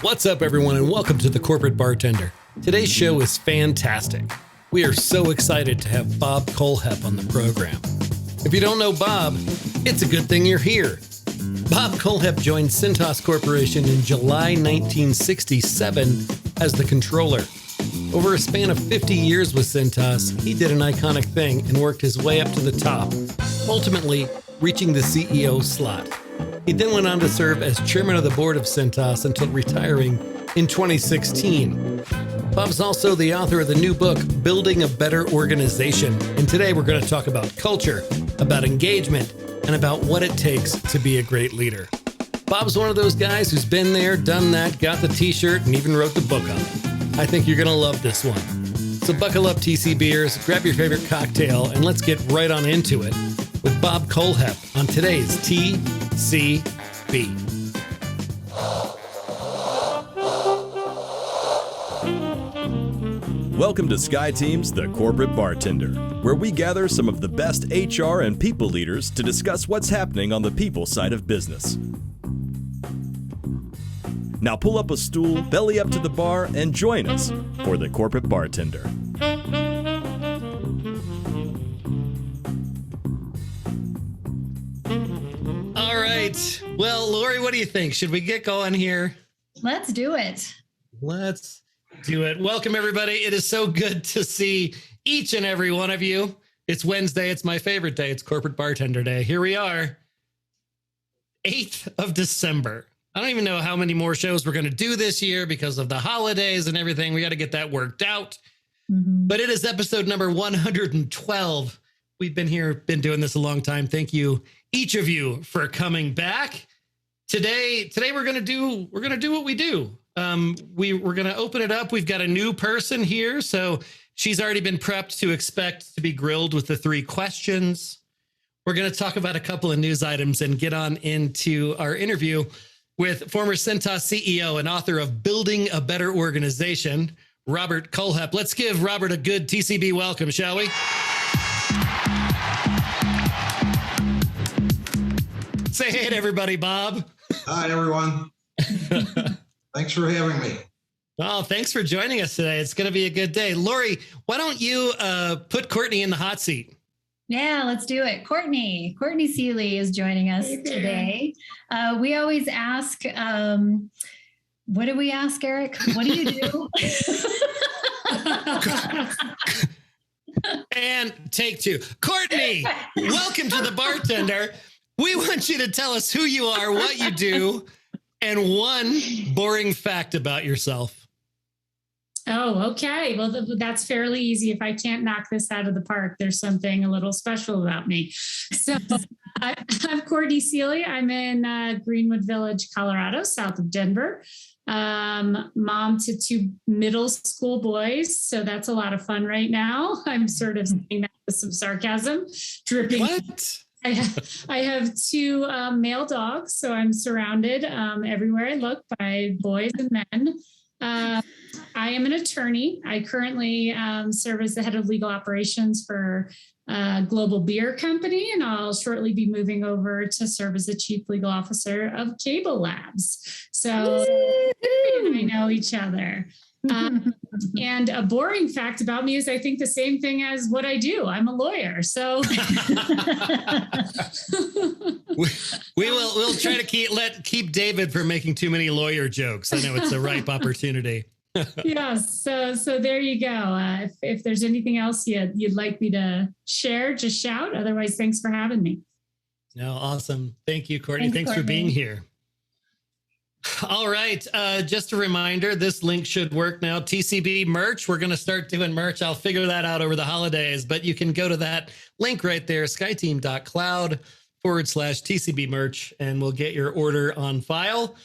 What's up, everyone, and welcome to the Corporate Bartender. Today's show is fantastic. We are so excited to have Bob Kohlhepp on the program. If you don't know Bob, it's a good thing you're here. Bob Kohlhepp joined Cintas Corporation in July 1967 as the controller. Over a span of 50 years with Cintas, he did an iconic thing and worked his way up to the top, ultimately reaching the CEO slot. He then went on to serve as chairman of the Board of Cintas until retiring in 2016. Bob's also the author of the new book, Building a Better Organization. And today we're going to talk about culture, about engagement, and about what it takes to be a great leader. Bob's one of those guys who's been there, done that, got the t-shirt, and even wrote the book on it. I think you're going to love this one. So buckle up, TC Beers, grab your favorite cocktail, and let's get right on into it with Bob Kohlhepp on today's TCB. Welcome to SkyTeam's The Corporate Bartender, where we gather some of the best HR and people leaders to discuss what's happening on the people side of business. Now pull up a stool, belly up to the bar, and join us for The Corporate Bartender. All right. Well, Lori, what do you think? Should we get going here? Let's do it. Let's do it. Welcome, everybody. It is so good to see each and every one of you. It's Wednesday. It's my favorite day. It's Corporate Bartender Day. Here we are, 8th of December. I don't even know how many more shows we're going to do this year because of the holidays and everything. We got to get that worked out. But it is episode number 112. We've been doing this a long time. Thank you, each of you, for coming back. Today we're going to do what we do. We're going to open it up. We've got a new person here. So she's already been prepped to expect to be grilled with the 3 questions. We're going to talk about a couple of news items and get on into our interview with former Cintas CEO and author of Building a Better Organization, Robert Kohlhepp. Let's give Robert a good TCB welcome, shall we? Say hey to everybody, Bob. Hi, everyone. Thanks for having me. Well, thanks for joining us today. It's going to be a good day. Lori, why don't you put Courtney in the hot seat? Yeah, let's do it. Courtney Seeley is joining us today. We always ask, what do we ask, Eric? What do you do? And take 2. Courtney, welcome to the Bartender. We want you to tell us who you are, what you do, and one boring fact about yourself. Oh, okay. Well, that's fairly easy. If I can't knock this out of the park, there's something a little special about me. So I'm Courtney Seeley. I'm in Greenwood Village, Colorado, south of Denver. Mom to 2 middle school boys. So that's a lot of fun right now. I'm sort of saying that with some sarcasm, dripping. What? I have 2 male dogs. So I'm surrounded everywhere I look by boys and men. I am an attorney. I currently serve as the head of legal operations for a global beer company, and I'll shortly be moving over to serve as the chief legal officer of Cable Labs. So I know each other. And a boring fact about me is I think the same thing as what I do. I'm a lawyer. So we'll try to keep David from making too many lawyer jokes. I know it's a ripe opportunity. Yes. So there you go. If there's anything else you'd like me to share, just shout. Otherwise, thanks for having me. No, awesome. Thank you, Courtney. Thanks for being here. All right. Just a reminder, this link should work now. TCB merch. We're going to start doing merch. I'll figure that out over the holidays, but you can go to that link right there, skyteam.cloud/TCB merch, and we'll get your order on file.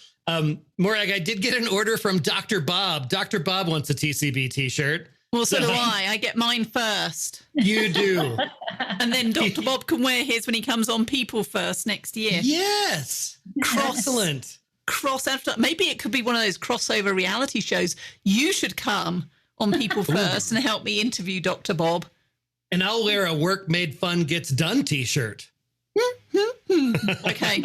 Morag, I did get an order from Dr. Bob. Dr. Bob wants a TCB t-shirt. Well, so do I. I get mine first. You do. And then Dr. Bob can wear his when he comes on People First next year. Yes. Excellent. Maybe it could be one of those crossover reality shows. You should come on People First and help me interview Dr. Bob. And I'll wear a Work Made Fun Gets Done t-shirt. Okay.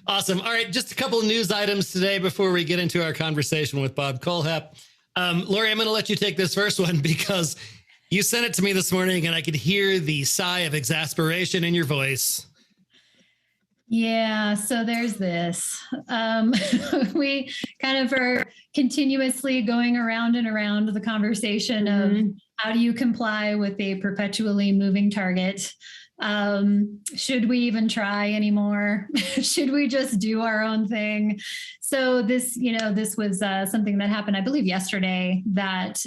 Awesome. All right, just a couple of news items today before we get into our conversation with Bob Kohlhepp. Lori, I'm going to let you take this first one because you sent it to me this morning and I could hear the sigh of exasperation in your voice. Yeah, so there's this. We kind of are continuously going around and around the conversation of how do you comply with a perpetually moving target? Should we even try anymore? Should we just do our own thing? So this was something that happened, I believe, yesterday, that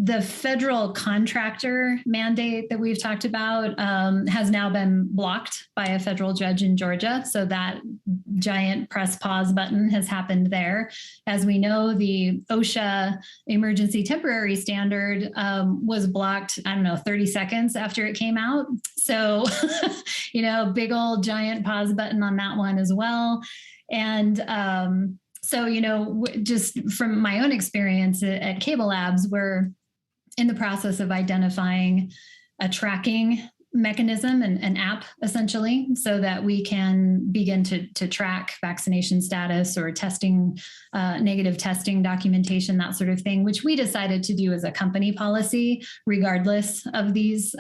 the federal contractor mandate that we've talked about has now been blocked by a federal judge in Georgia. So that giant press pause button has happened there. As we know, the OSHA emergency temporary standard was blocked, 30 seconds after it came out. So, big old giant pause button on that one as well. And so, just from my own experience at Cable Labs, we're in the process of identifying a tracking mechanism, an app essentially, so that we can begin to track vaccination status or testing, negative testing documentation, that sort of thing, which we decided to do as a company policy, regardless of these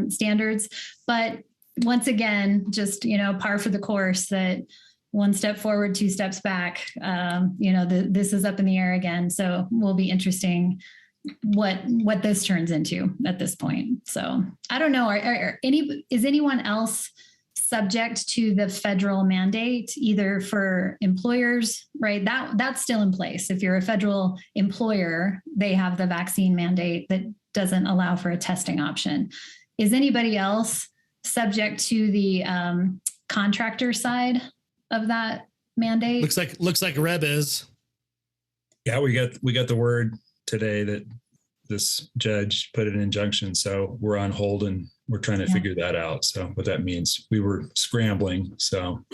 standards. But once again, just, par for the course that one step forward, two steps back, this is up in the air again. So will be interesting what this turns into at this point. So I don't know. Is anyone else subject to the federal mandate, either for employers, right? That's still in place. If you're a federal employer, they have the vaccine mandate that doesn't allow for a testing option. Is anybody else subject to the contractor side of that mandate? Looks like Reb is. Yeah, we got the word today that this judge put an injunction, so we're on hold and we're trying to figure that out. So what that means, we were scrambling. So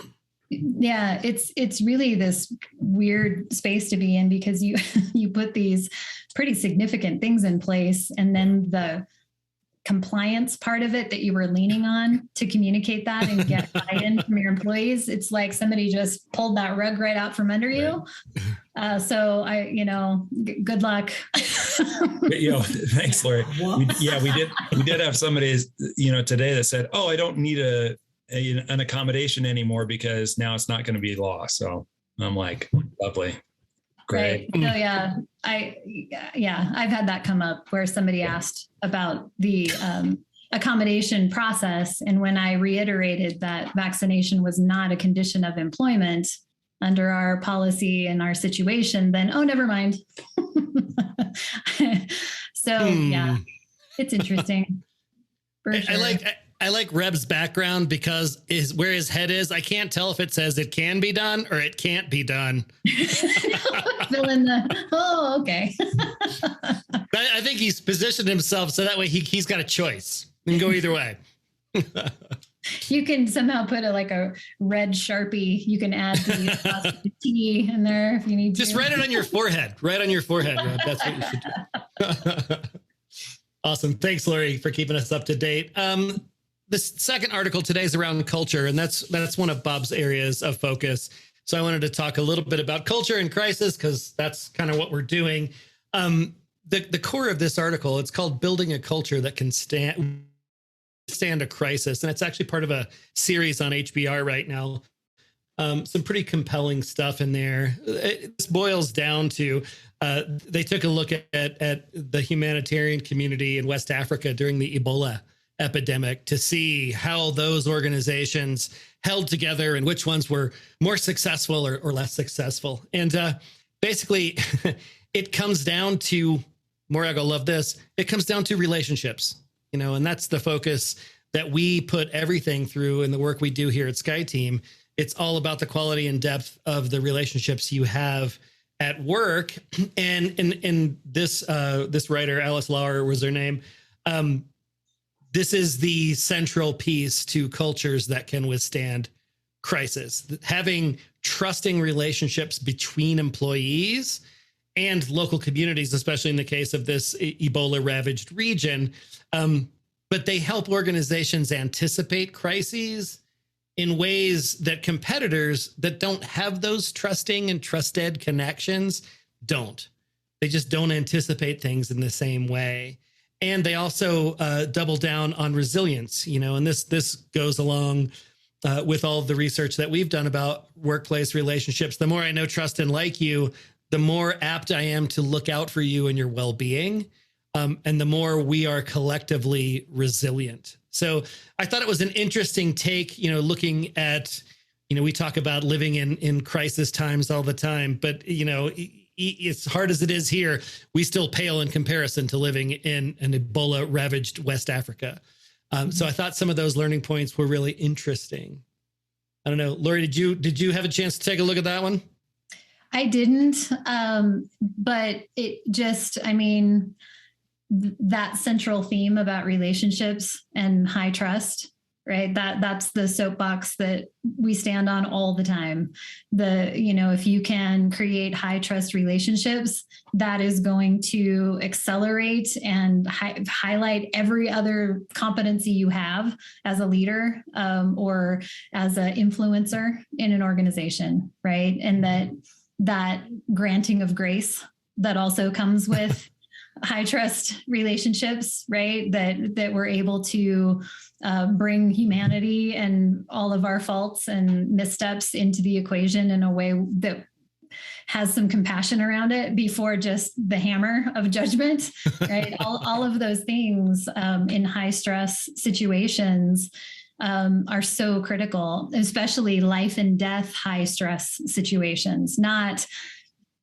yeah, it's really this weird space to be in, because you put these pretty significant things in place, and then the compliance part of it that you were leaning on to communicate that and get buy-in from your employees, it's like somebody just pulled that rug right out from under you. So good luck. Thanks, Lori. We did have somebody, today that said, "Oh, I don't need an accommodation anymore because now it's not going to be law." So I'm like, lovely. Great. Right. So I've had that come up where somebody asked about the accommodation process. And when I reiterated that vaccination was not a condition of employment under our policy and our situation, then, oh, never mind. So yeah, it's interesting. For sure. I like Reb's background because where his head is. I can't tell if it says it can be done or it can't be done. Fill in okay. I think he's positioned himself so that way he's got a choice. You can go either way. You can somehow put a red Sharpie. You can add the T in there if you need to. Just write it on your forehead. Right on your forehead, Reb. That's what you should do. Awesome. Thanks, Lori, for keeping us up to date. The second article today is around culture, and that's one of Bob's areas of focus. So I wanted to talk a little bit about culture and crisis, because that's kind of what we're doing. The core of this article, it's called Building a Culture That Can Stand a Crisis. And it's actually part of a series on HBR right now. Some pretty compelling stuff in there. This boils down to they took a look at the humanitarian community in West Africa during the Ebola epidemic to see how those organizations held together and which ones were more successful or less successful. And basically, it comes down to, Morag will love this, it comes down to relationships, and that's the focus that we put everything through in the work we do here at SkyTeam. It's all about the quality and depth of the relationships you have at work. And in this writer, Alice Lauer was her name, this is the central piece to cultures that can withstand crisis. Having trusting relationships between employees and local communities, especially in the case of this Ebola-ravaged region. But they help organizations anticipate crises in ways that competitors that don't have those trusting and trusted connections don't. They just don't anticipate things in the same way. And they also double down on resilience, and this goes along with all of the research that we've done about workplace relationships. The more I know, trust, and like you, the more apt I am to look out for you and your well-being. And the more we are collectively resilient. So I thought it was an interesting take, looking at, we talk about living in crisis times all the time, but, as hard as it is here, we still pale in comparison to living in an Ebola ravaged West Africa. So I thought some of those learning points were really interesting. I don't know, Lori, did you have a chance to take a look at that one? I didn't, but it just, that central theme about relationships and high trust, right? That's the soapbox that we stand on all the time. If you can create high trust relationships, that is going to accelerate and highlight every other competency you have as a leader or as an influencer in an organization, right? And that granting of grace that also comes with high trust relationships, right? That we're able to bring humanity and all of our faults and missteps into the equation in a way that has some compassion around it before just the hammer of judgment, right? all of those things in high stress situations are so critical, especially life and death, high stress situations, not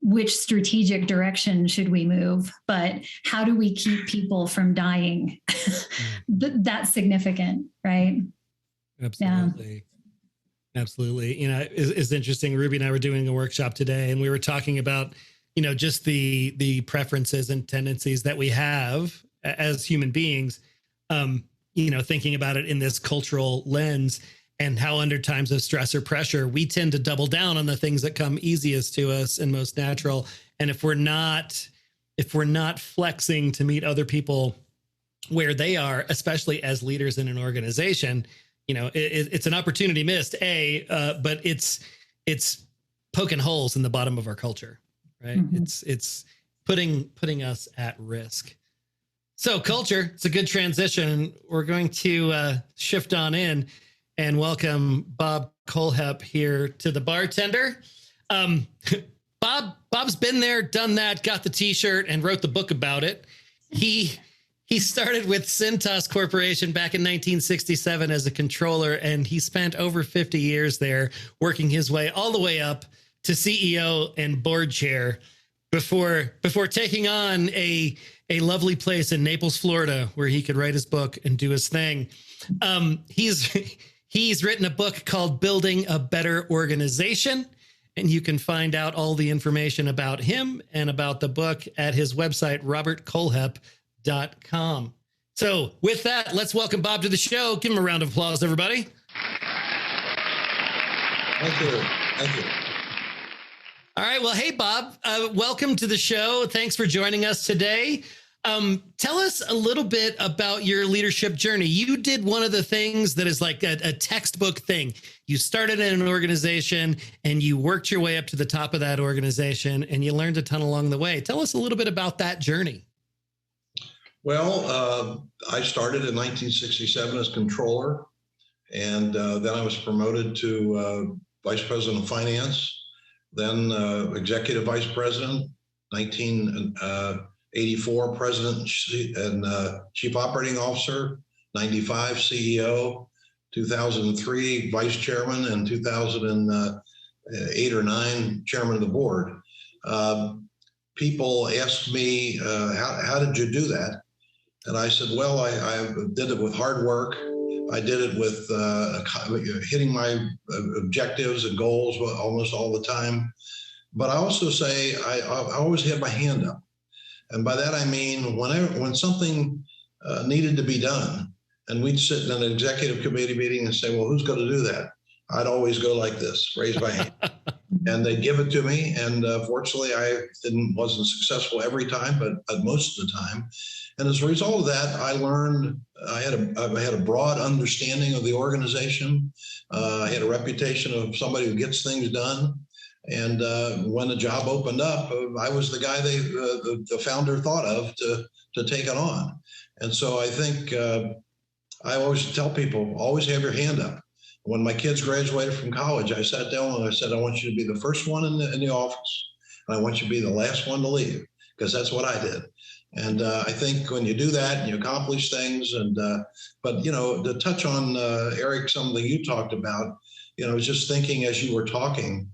which strategic direction should we move, but how do we keep people from dying? That's significant, right? Absolutely. Yeah. Absolutely. It's interesting. Ruby and I were doing a workshop today, and we were talking about, just the preferences and tendencies that we have as human beings, thinking about it in this cultural lens, and how under times of stress or pressure, we tend to double down on the things that come easiest to us and most natural. And if we're not flexing to meet other people where they are, especially as leaders in an organization, it's an opportunity missed, but it's poking holes in the bottom of our culture, right? Mm-hmm. It's putting us at risk. So culture, it's a good transition. We're going to shift on in and welcome Bob Kohlhepp here to the Bartender. Bob's been there, done that, got the T-shirt, and wrote the book about it. He started with Cintas Corporation back in 1967 as a controller, and he spent over 50 years there, working his way all the way up to CEO and board chair before taking on a lovely place in Naples, Florida, where he could write his book and do his thing. He's written a book called Building a Better Organization, and you can find out all the information about him and about the book at his website, robertkohlhepp.com. So with that, let's welcome Bob to the show. Give him a round of applause, everybody. Thank you. All right. Well, hey, Bob, welcome to the show. Thanks for joining us today. Tell us a little bit about your leadership journey. You did one of the things that is like a textbook thing. You started in an organization and you worked your way up to the top of that organization, and you learned a ton along the way. Tell us a little bit about that journey. Well, I started in 1967 as controller, and then I was promoted to vice president of finance, then executive vice president, 1984 president and chief operating officer, 95 CEO, 2003 vice chairman, and 2008 or 9 chairman of the board. People ask me, how did you do that? And I said, well, I did it with hard work. I did it with hitting my objectives and goals almost all the time. But I also say I always had my hand up. And by that, I mean, when something needed to be done, and we'd sit in an executive committee meeting and say, well, who's going to do that? I'd always go like this, raise my hand. and they give it to me. And fortunately, I wasn't successful every time, but most of the time. And as a result of that, I learned I had a broad understanding of the organization. I had a reputation of somebody who gets things done. And when the job opened up, I was the guy the founder thought of to take it on. And so I think I always tell people, always have your hand up. When my kids graduated from college, I sat down and I said, I want you to be the first one in the office. And I want you to be the last one to leave, because that's what I did. And I think when you do that and you accomplish things, but, to touch on, Eric, something you talked about, I was just thinking as you were talking,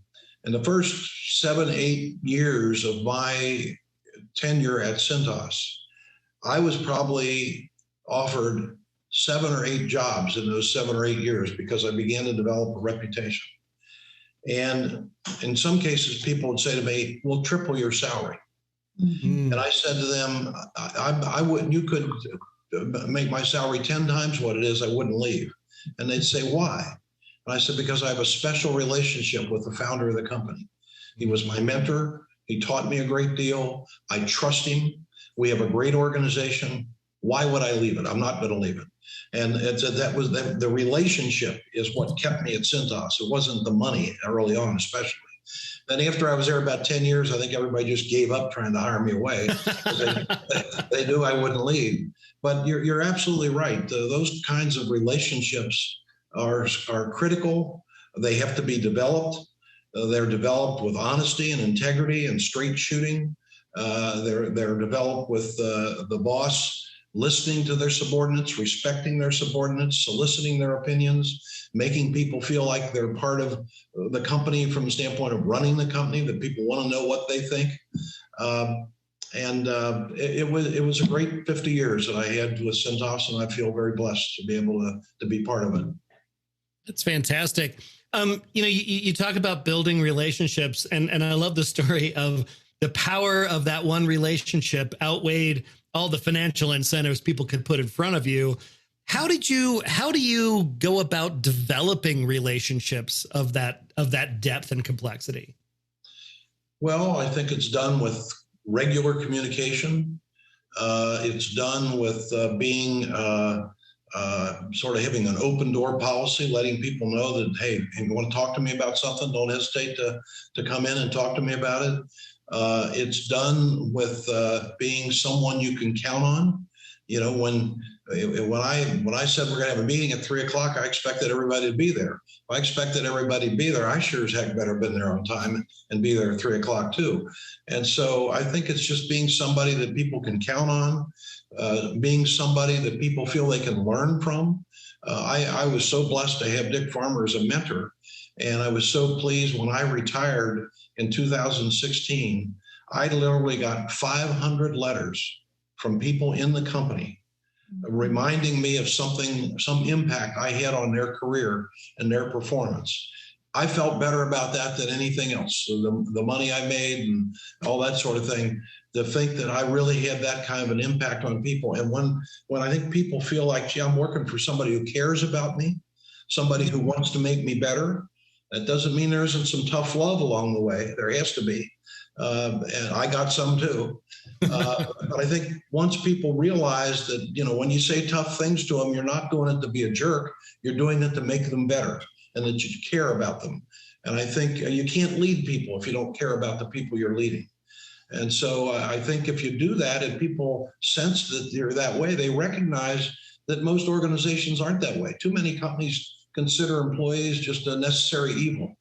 in the first 7-8 years of my tenure at Cintas, I was probably offered 7 or 8 jobs in those 7 or 8 years because I began to develop a reputation. And in some cases, people would say to me, we'll triple your salary. Mm-hmm. And I said to them, I wouldn't, you could make my salary 10 times what it is, I wouldn't leave. And they'd say, why? And I said, because I have a special relationship with the founder of the company. He was my mentor. He taught me a great deal. I trust him. We have a great organization. Why would I leave it? I'm not going to leave it. And the relationship is what kept me at Cintas. It wasn't the money early on, especially. Then after I was there about 10 years, I think everybody just gave up trying to hire me away. They knew I wouldn't leave. But you're absolutely right. Those kinds of relationships are critical. They have to be developed. They're developed with honesty and integrity and straight shooting. They're developed with the boss listening to their subordinates, respecting their subordinates, soliciting their opinions, making people feel like they're part of the company from the standpoint of running the company, that people want to know what they think. It was a great 50 years that I had with Cintas, and I feel very blessed to be able to be part of it. That's fantastic. You talk about building relationships, and I love the story of the power of that one relationship outweighed all the financial incentives people could put in front of you. How do you go about developing relationships of that depth and complexity? Well, I think it's done with regular communication. It's done with being sort of having an open door policy, letting people know that, hey, if you want to talk to me about something, don't hesitate to come in and talk to me about it. It's done with being someone you can count on. When I said we're going to have a meeting at 3:00, I expected everybody to be there. If I expected everybody to be there, I sure as heck better been there on time and be there at 3:00 too. And so I think it's just being somebody that people can count on, being somebody that people feel they can learn from. I was so blessed to have Dick Farmer as a mentor, and I was so pleased when I retired in 2016. I literally got 500 letters from people in the company reminding me of some impact I had on their career and their performance. I felt better about that than anything else. So the money I made and all that sort of thing, to think that I really had that kind of an impact on people. And when I think people feel like, gee, I'm working for somebody who cares about me, somebody who wants to make me better, that doesn't mean there isn't some tough love along the way. There has to be. And I got some too. But I think once people realize that, when you say tough things to them, you're not doing it to be a jerk. You're doing it to make them better and that you care about them. And I think you can't lead people if you don't care about the people you're leading. And so I think if you do that and people sense that you're that way, they recognize that most organizations aren't that way. Too many companies consider employees just a necessary evil.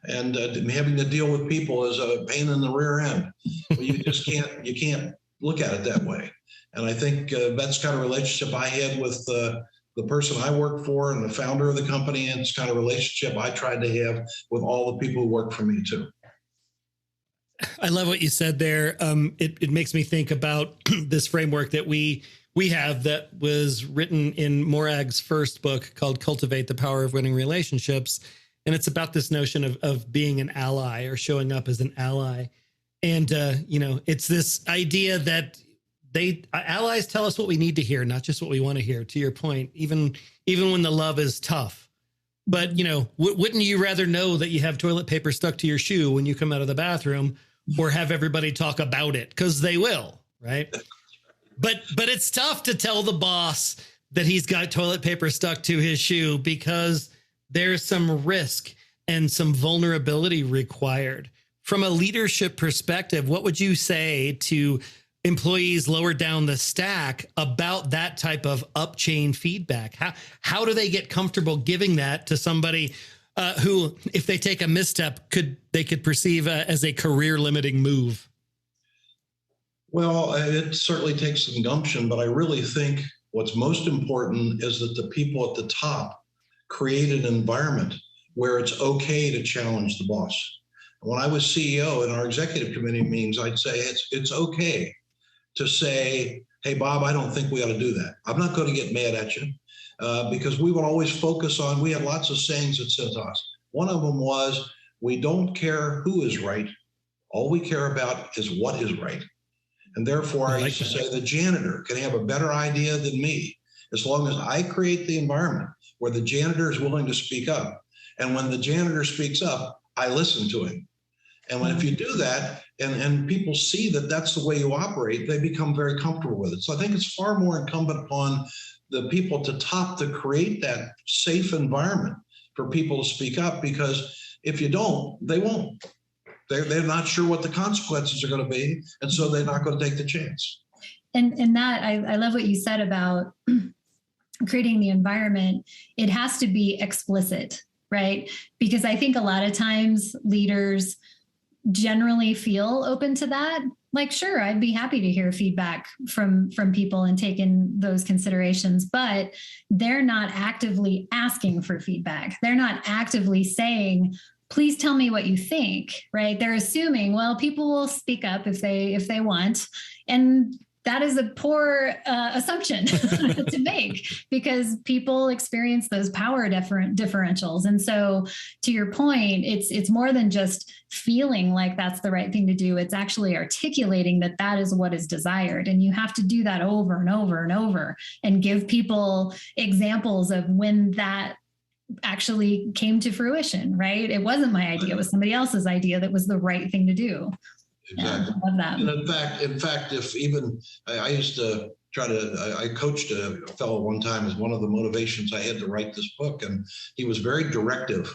And having to deal with people is a pain in the rear end. But you just can't look at it that way. And I think that's the kind of relationship I had with the person I work for and the founder of the company. And it's the kind of relationship I tried to have with all the people who work for me too. I love what you said there. It makes me think about this framework that we have that was written in Morag's first book called Cultivate the Power of Winning Relationships. And it's about this notion of being an ally or showing up as an ally. And, it's this idea that allies tell us what we need to hear, not just what we want to hear. To your point, even when the love is tough, But, wouldn't you rather know that you have toilet paper stuck to your shoe when you come out of the bathroom, or have everybody talk about it? Because they will, right? But it's tough to tell the boss that he's got toilet paper stuck to his shoe, because there's some risk and some vulnerability required. From a leadership perspective, what would you say to employees lower down the stack about that type of up-chain feedback? How do they get comfortable giving that to somebody who, if they take a misstep, could perceive as a career-limiting move? Well, it certainly takes some gumption, but I really think what's most important is that the people at the top create an environment where it's okay to challenge the boss. When I was CEO in our executive committee meetings, I'd say it's okay to say, hey, Bob, I don't think we ought to do that. I'm not going to get mad at you because we would always focus on, we had lots of sayings at Cintas. One of them was, we don't care who is right. All we care about is what is right. And therefore, I used to say the janitor can have a better idea than me, as long as I create the environment where the janitor is willing to speak up. And when the janitor speaks up, I listen to him. And if you do that, and people see that that's the way you operate, they become very comfortable with it. So I think it's far more incumbent upon the people at the top to create that safe environment for people to speak up, because if you don't, they won't. They're not sure what the consequences are going to be, and so they're not going to take the chance. And that, I love what you said about creating the environment. It has to be explicit, right? Because I think a lot of times leaders generally feel open to that. Like, sure, I'd be happy to hear feedback from people and take in those considerations, but they're not actively asking for feedback. They're not actively saying, please tell me what you think, right? They're assuming, well, people will speak up if they want. And that is a poor assumption to make, because people experience those power differentials. And so to your point, it's more than just feeling like that's the right thing to do. It's actually articulating that is what is desired. And you have to do that over and over and over, and give people examples of when that actually came to fruition, right? It wasn't my idea. It was somebody else's idea that was the right thing to do. Exactly. Yeah, I love that. And in fact, if even I used to I coached a fellow one time as one of the motivations I had to write this book, and he was very directive.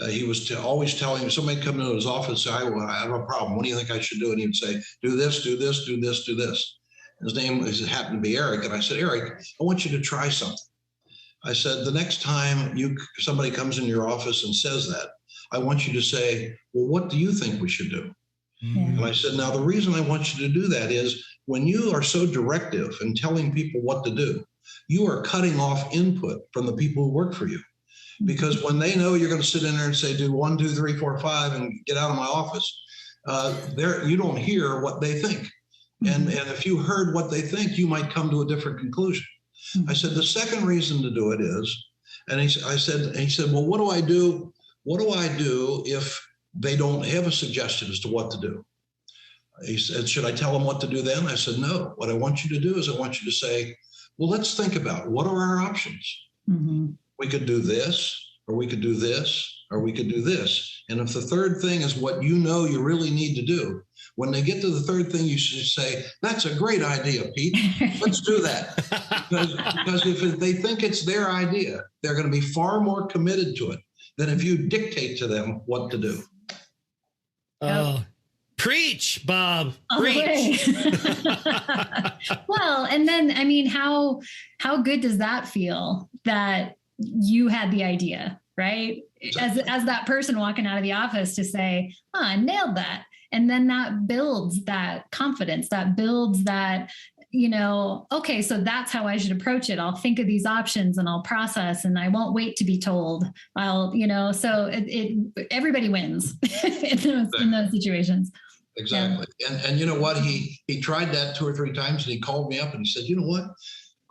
He was always telling me, somebody come into his office, I have a problem. What do you think I should do? And he would say, do this, do this, do this, do this. His name happened to be Eric. And I said, Eric, I want you to try something. I said, the next time somebody comes in your office and says that, I want you to say, well, what do you think we should do? Yeah. And I said, now, the reason I want you to do that is when you are so directive and telling people what to do, you are cutting off input from the people who work for you. Because when they know you're going to sit in there and say, do 1, 2, 3, 4, 5 and get out of my office, you don't hear what they think. And if you heard what they think, you might come to a different conclusion. I said, the second reason to do it is, and he said, well, what do I do? What do I do if they don't have a suggestion as to what to do? He said, should I tell them what to do then? I said, no. What I want you to do is I want you to say, well, let's think about what are our options. Mm-hmm. We could do this, or we could do this, or we could do this. And if the third thing is what you know you really need to do, when they get to the third thing, you should say, that's a great idea, Pete. Let's do that. Because if they think it's their idea, they're going to be far more committed to it than if you dictate to them what to do. Oh, preach, Bob. Preach. Well, and then, I mean, how good does that feel that you had the idea, right? Exactly. As that person walking out of the office to say, oh, I nailed that. And then that builds that confidence, that builds that, okay, so that's how I should approach it. I'll think of these options and I'll process, and I won't wait to be told. So everybody wins in those situations. Exactly. Yeah. And you know what? He tried that 2 or 3 times, and he called me up and he said, you know what?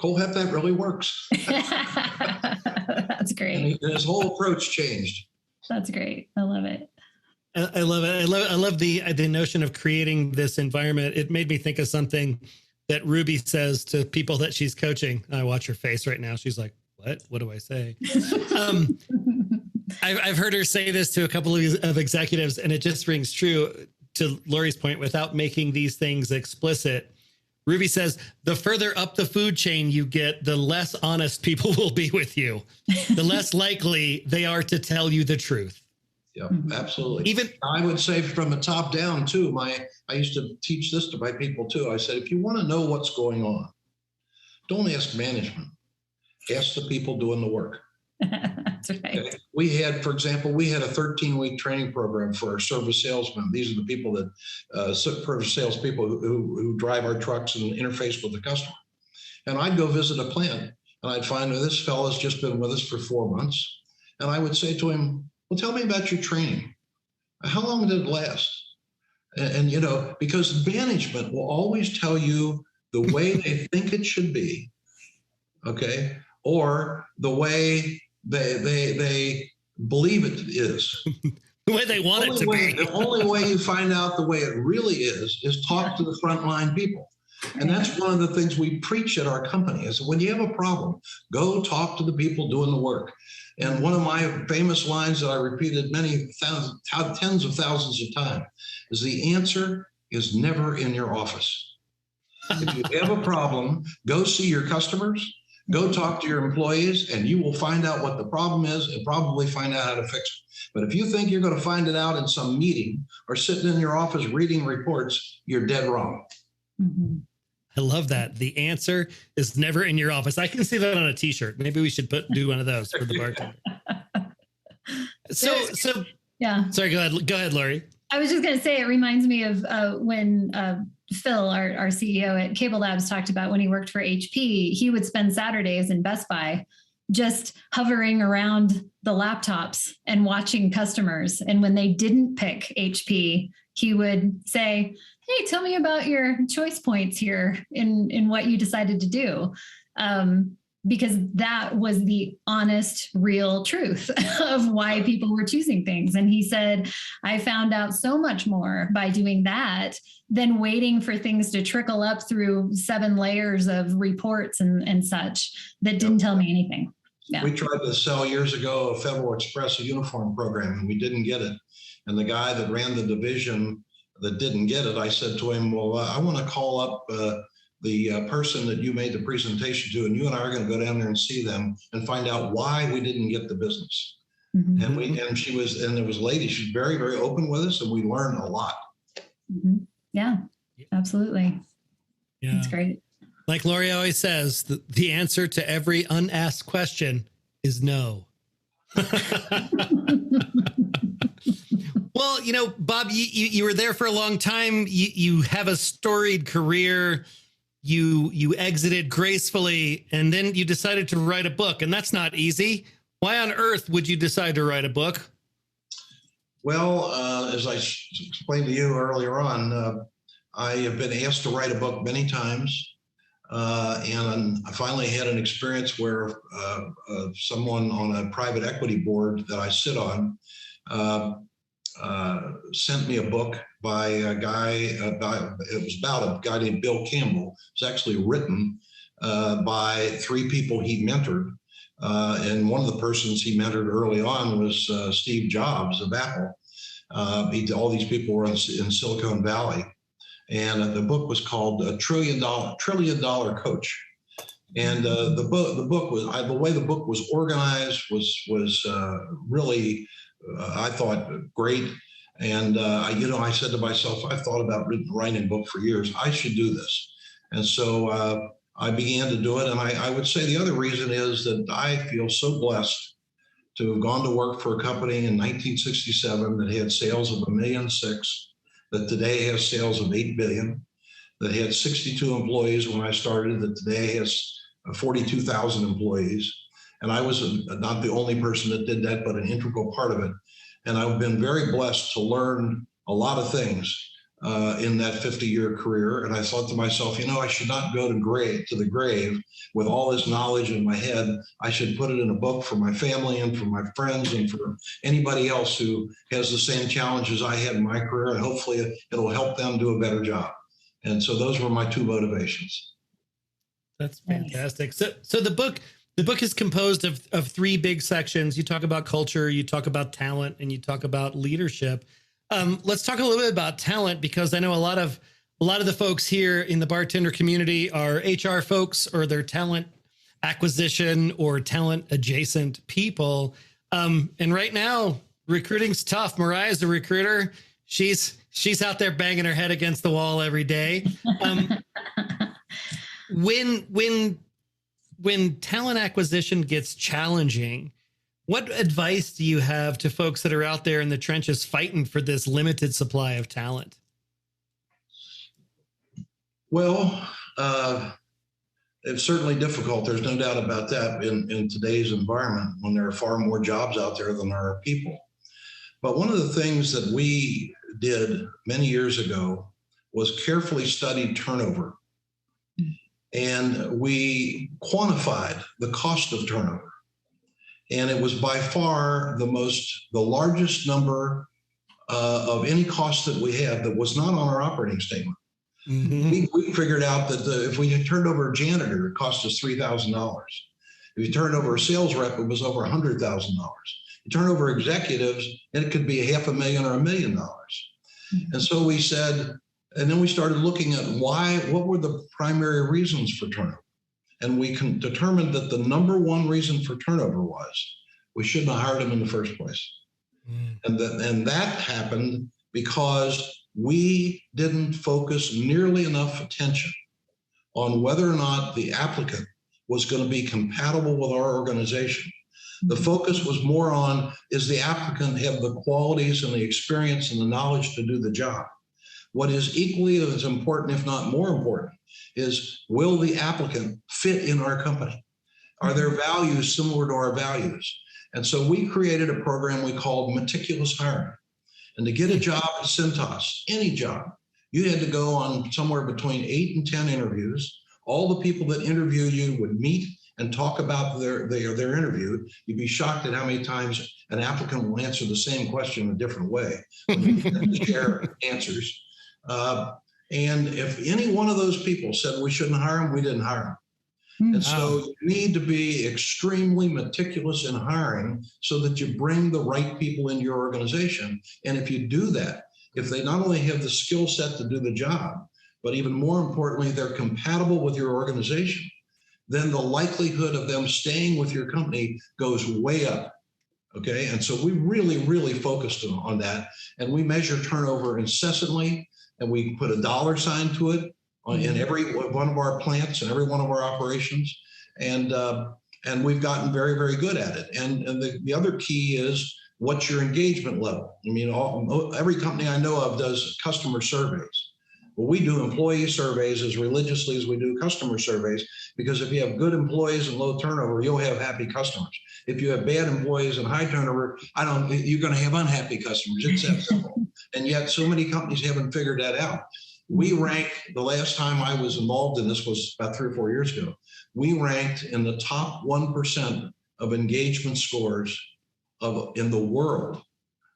Kohlhepp, that really works. That's great. And his whole approach changed. That's great. I love it. I love it. I love the notion of creating this environment. It made me think of something that Ruby says to people that she's coaching. I watch her face right now. She's like, what do I say? I've heard her say this to a couple of executives, and it just rings true. To Lori's point, without making these things explicit, Ruby says, the further up the food chain you get, the less honest people will be with you. The less likely they are to tell you the truth. Yeah, absolutely. Even I would say from the top down too, I used to teach this to my people too. I said, if you want to know what's going on, don't ask management, ask the people doing the work. That's right. Okay. We had, for example, a 13-week training program for our service salesmen. These are the people that service salespeople who drive our trucks and interface with the customer. And I'd go visit a plant, and I'd find this fellow's just been with us for 4 months. And I would say to him, well, tell me about your training. How long did it last? And because management will always tell you the way they think it should be, okay, or the way they believe it is. The way they want it to be. The only way you find out the way it really is talk to the frontline people. And that's one of the things we preach at our company is when you have a problem, go talk to the people doing the work. And one of my famous lines that I repeated tens of thousands of times is the answer is never in your office. If you have a problem, go see your customers, go talk to your employees, and you will find out what the problem is and probably find out how to fix it. But if you think you're going to find it out in some meeting or sitting in your office reading reports, you're dead wrong. Mm-hmm. I love that. The answer is never in your office. I can see that on a t-shirt. Maybe we should do one of those for the bartender. So yeah. Sorry, go ahead, Lori. I was just going to say, it reminds me of when Phil, our CEO at Cable Labs, talked about when he worked for HP, he would spend Saturdays in Best Buy just hovering around the laptops and watching customers. And when they didn't pick HP, he would say, hey, tell me about your choice points here in what you decided to do. Because that was the honest, real truth of why people were choosing things. And he said, I found out so much more by doing that than waiting for things to trickle up through 7 layers of reports and such that didn't tell me anything. Yeah. We tried to sell years ago a Federal Express uniform program, and we didn't get it. And the guy that ran the division that didn't get it, I said to him, well, I want to call up the person that you made the presentation to, and you and I are going to go down there and see them and find out why we didn't get the business. Mm-hmm. And there was a lady, she's very, very open with us, and we learned a lot. Mm-hmm. Yeah, absolutely. Yeah. That's great. Like Lori always says, the answer to every unasked question is no. Well, Bob, you were there for a long time. You have a storied career. You exited gracefully, and then you decided to write a book, and that's not easy. Why on earth would you decide to write a book? Well, as I explained to you earlier on, I have been asked to write a book many times. And I finally had an experience where someone on a private equity board that I sit on sent me a book by a guy, it was about a guy named Bill Campbell. It's actually written by 3 people he mentored. And one of the persons he mentored early on was Steve Jobs of Apple. All these people were in Silicon Valley. And the book was called a Trillion Dollar Coach. And the book was, the way the book was organized was really, I thought, great. And, I said to myself, I've thought about writing a book for years. I should do this. And so I began to do it. And I would say the other reason is that I feel so blessed to have gone to work for a company in 1967 that had sales of $1.6 million, that today has sales of $8 billion, that had 62 employees when I started, that today has 42,000 employees. And I was not the only person that did that, but an integral part of it. And I've been very blessed to learn a lot of things in that 50-year career. And I thought to myself, I should not go to the grave with all this knowledge in my head. I should put it in a book for my family and for my friends and for anybody else who has the same challenges I had in my career. And hopefully it'll help them do a better job. And so those were my 2 motivations. That's fantastic. So the book The book is composed of three big sections. You talk about culture, you talk about talent, and you talk about leadership. Let's talk a little bit about talent, because I know a lot of the folks here in the bartender community are HR folks, or they're talent acquisition or talent adjacent people. And right now, recruiting's tough. Mariah's a recruiter. She's out there banging her head against the wall every day. When talent acquisition gets challenging, what advice do you have to folks that are out there in the trenches fighting for this limited supply of talent? Well, it's certainly difficult. There's no doubt about that in today's environment, when there are far more jobs out there than there are people. But one of the things that we did many years ago was carefully study turnover. And we quantified the cost of turnover. And it was by far the largest number of any cost that we had that was not on our operating statement. Mm-hmm. We figured out that if we turned over a janitor, it cost us $3,000. If you turned over a sales rep, it was over $100,000. You turn over executives, and it could be $500,000 or $1 million. Mm-hmm. And so we said, and then we started looking at what were the primary reasons for turnover? And we determined that the number one reason for turnover was we shouldn't have hired them in the first place. Mm. And that happened because we didn't focus nearly enough attention on whether or not the applicant was going to be compatible with our organization. The focus was more on, is the applicant have the qualities and the experience and the knowledge to do the job? What is equally as important, if not more important, is, will the applicant fit in our company? Are their values similar to our values? And so we created a program we called meticulous hiring. And to get a job at Cintas, any job, you had to go on somewhere between 8 and 10 interviews. All the people that interview you would meet and talk about their interview. You'd be shocked at how many times an applicant will answer the same question a different way when you get to share answers. And if any one of those people said we shouldn't hire them, we didn't hire them. And so you need to be extremely meticulous in hiring so that you bring the right people into your organization. And if you do that, if they not only have the skill set to do the job, but even more importantly, they're compatible with your organization, then the likelihood of them staying with your company goes way up. Okay. And so we really, really focused on that. And we measure turnover incessantly, and we put a dollar sign to it in every one of our plants and every one of our operations. And we've gotten very, very good at it. And the other key is, what's your engagement level? I mean, every company I know of does customer surveys. Well, we do employee surveys as religiously as we do customer surveys, because if you have good employees and low turnover, you'll have happy customers. If you have bad employees and high turnover, you're going to have unhappy customers. It's that simple. And yet so many companies haven't figured that out. We rank, the last time I was involved in this was about 3 or 4 years ago, we ranked in the top 1% of engagement scores in the world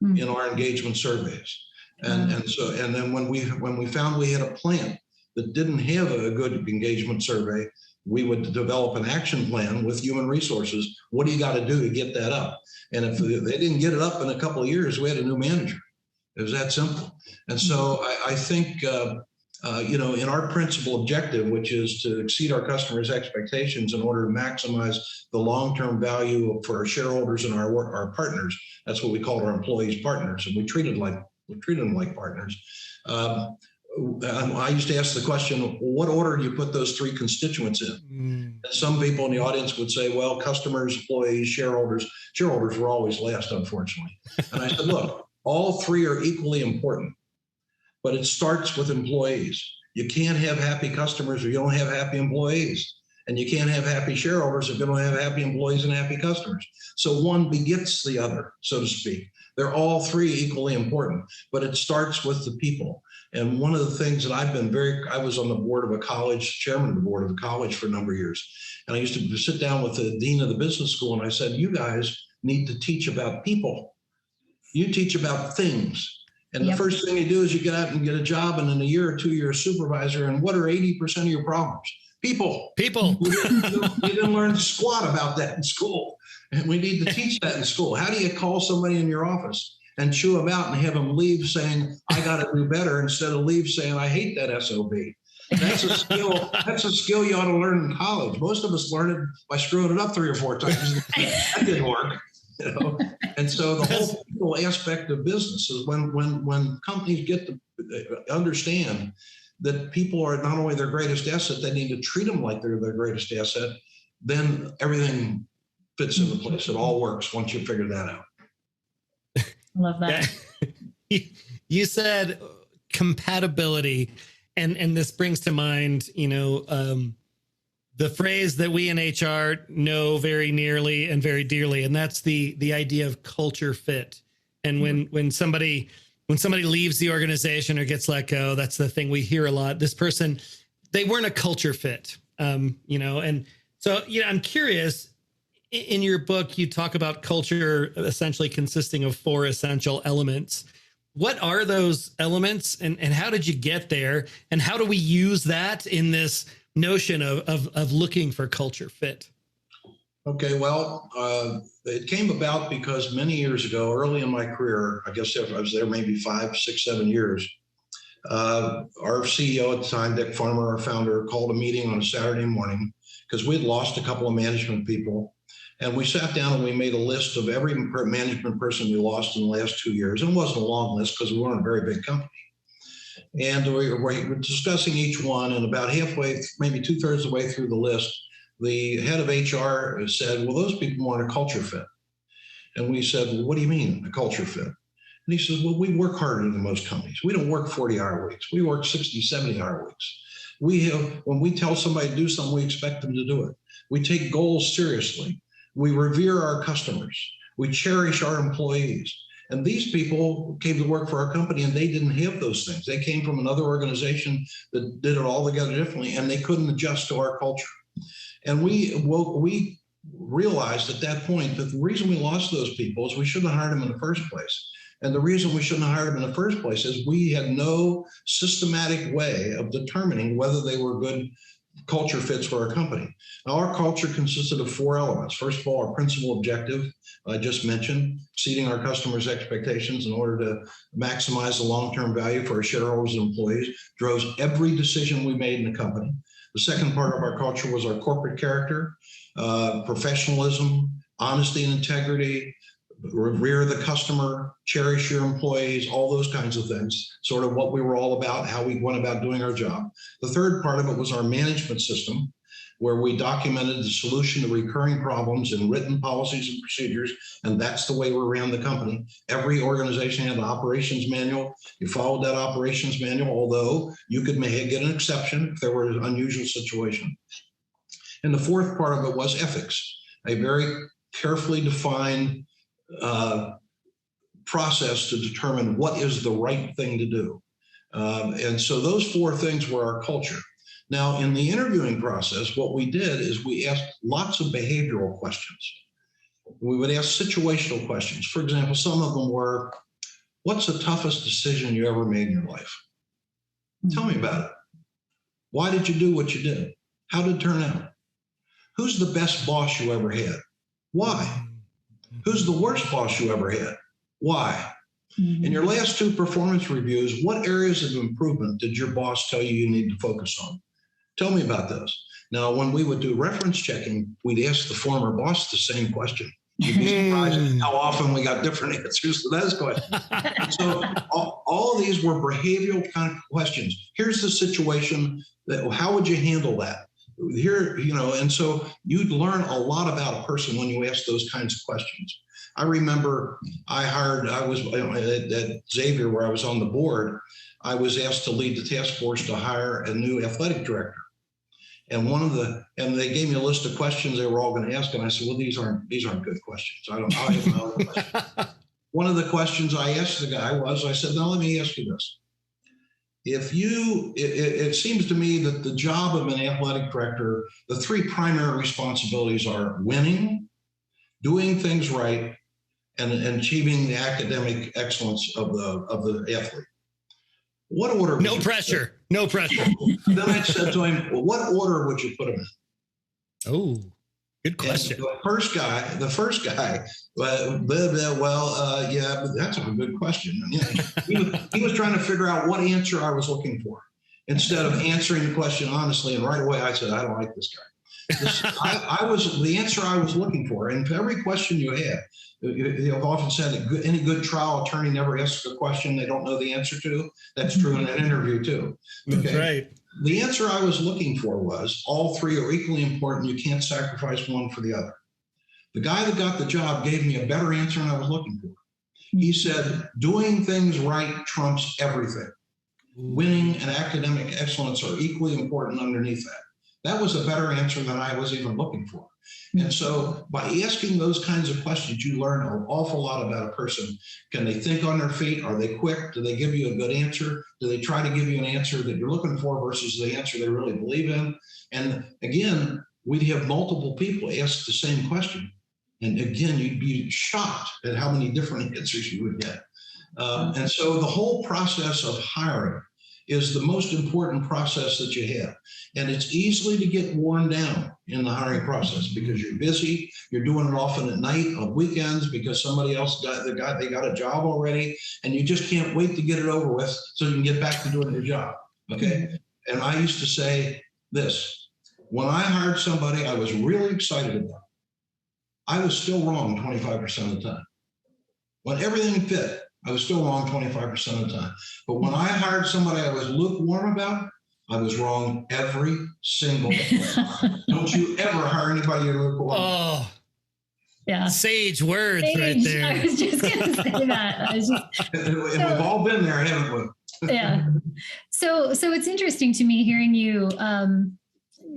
in our engagement surveys. And then when we found we had a plant that didn't have a good engagement survey, we would develop an action plan with human resources. What do you got to do to get that up? And if they didn't get it up in a couple of years, we had a new manager. It was that simple. And so I think, in our principal objective, which is to exceed our customers' expectations in order to maximize the long-term value for our shareholders and our partners, that's what we call our employees partners. And we treat them like partners. I used to ask the question, what order do you put those three constituents in? And some people in the audience would say, well, customers, employees, shareholders. Shareholders were always last, unfortunately. And I said, look, all three are equally important, but it starts with employees. You can't have happy customers if you don't have happy employees. And you can't have happy shareholders if you don't have happy employees and happy customers. So one begets the other, so to speak. They're all three equally important, but it starts with the people. And one of the things that I was on the board of a college, chairman of the board of a college for a number of years. And I used to sit down with the dean of the business school, and I said, you guys need to teach about people. You teach about things. And the first thing you do is you get out and get a job, and in a year or two, you're a supervisor. And what are 80% of your problems? People. People. We didn't learn squat about that in school. And we need to teach that in school. How do you call somebody in your office and chew them out and have them leave saying, I got to do better, instead of leave saying, I hate that SOB? That's a skill. That's a skill you ought to learn in college. Most of us learn it by screwing it up 3 or 4 times. That didn't work. You know? And so the whole people aspect of business is when companies get to understand that people are not only their greatest asset, they need to treat them like they're their greatest asset, then everything fits into place. It all works once you figure that out. Love that. Yeah. You said compatibility, and this brings to mind, the phrase that we in HR know very nearly and very dearly, and that's the idea of culture fit. And when somebody leaves the organization or gets let go, that's the thing we hear a lot. This person, they weren't a culture fit, and so I'm curious. In your book, you talk about culture essentially consisting of 4 essential elements. What are those elements, and how did you get there? And how do we use that in this notion of looking for culture fit? Okay, well, it came about because many years ago, early in my career, I guess I was there maybe 5, 6, 7 years, our CEO at the time, Dick Farmer, our founder, called a meeting on a Saturday morning because we had lost a couple of management people. And we sat down and we made a list of every management person we lost in the last 2 years. And it wasn't a long list because we weren't a very big company. And we were discussing each one, and about halfway, maybe 2/3 of the way through the list, the head of HR said, well, those people weren't a culture fit. And we said, well, what do you mean a culture fit? And he says, well, we work harder than most companies. We don't work 40-hour weeks. We work 60, 70-hour weeks. When we tell somebody to do something, we expect them to do it. We take goals seriously. We revere our customers. We cherish our employees. And these people came to work for our company and they didn't have those things. They came from another organization that did it all together differently, and they couldn't adjust to our culture. And we realized at that point that the reason we lost those people is we shouldn't have hired them in the first place. And the reason we shouldn't have hired them in the first place is we had no systematic way of determining whether they were good culture fits for our company. Now, our culture consisted of 4 elements. First of all, our principal objective, I just mentioned, exceeding our customers' expectations in order to maximize the long-term value for our shareholders and employees, drove every decision we made in the company. The second part of our culture was our corporate character, professionalism, honesty and integrity, revere the customer, cherish your employees, all those kinds of things, sort of what we were all about, how we went about doing our job. The third part of it was our management system, where we documented the solution to recurring problems in written policies and procedures, and that's the way we ran the company. Every organization had an operations manual. You followed that operations manual, although you could get an exception if there were an unusual situation. And the fourth part of it was ethics, a very carefully defined process to determine what is the right thing to do. And so those 4 things were our culture. Now, in the interviewing process, what we did is we asked lots of behavioral questions. We would ask situational questions. For example, some of them were, what's the toughest decision you ever made in your life? Tell me about it. Why did you do what you did? How did it turn out? Who's the best boss you ever had? Why? Who's the worst boss you ever had? Why? In your last 2 performance reviews, what areas of improvement did your boss tell you need to focus on? Tell me about those. Now, when we would do reference checking, we'd ask the former boss the same question. You'd be surprised how often we got different answers to those questions. So all of these were behavioral kind of questions. Here's the situation. How would you handle that? Here, and so you'd learn a lot about a person when you ask those kinds of questions. I remember I was at Xavier, where I was on the board. I was asked to lead the task force to hire a new athletic director. And they gave me a list of questions they were all going to ask. And I said, well, these aren't good questions. I have my own questions. One of the questions I asked the guy I said, now let me ask you this. It seems to me that the job of an athletic director, the 3 primary responsibilities are winning, doing things right, and achieving the academic excellence of the athlete. what order? No pressure. No pressure. Then I said to him, well, what order would you put them in? Oh, good question. And the first guy, yeah, but that's a good question. He was trying to figure out what answer I was looking for instead of answering the question honestly. And right away I said, I don't like this guy. I was the answer I was looking for. And for every question you have, you've often said that any good trial attorney never asks a question they don't know the answer to. That's true in an interview too. Okay? That's right. The answer I was looking for was all three are equally important. You can't sacrifice one for the other. The guy that got the job gave me a better answer than I was looking for. He said, doing things right trumps everything. Winning and academic excellence are equally important underneath that. That was a better answer than I was even looking for. And so by asking those kinds of questions, you learn an awful lot about a person. Can they think on their feet? Are they quick? Do they give you a good answer? Do they try to give you an answer that you're looking for versus the answer they really believe in? And again, we'd have multiple people ask the same question. And again, you'd be shocked at how many different answers you would get. And so the whole process of hiring is the most important process that you have. And it's easily to get worn down in the hiring process because you're busy, you're doing it often at night, on weekends, because somebody else they got a job already, and you just can't wait to get it over with so you can get back to doing your job, okay? And I used to say this, when I hired somebody I was really excited about, I was still wrong 25% of the time. When everything fit, I was still wrong 25% of the time. But when I hired somebody I was lukewarm about, I was wrong every single time. Don't you ever hire anybody you're lukewarm. Oh, yeah. Sage words right there. I was just going to say that. And we've all been there, haven't we? Yeah. So it's interesting to me hearing you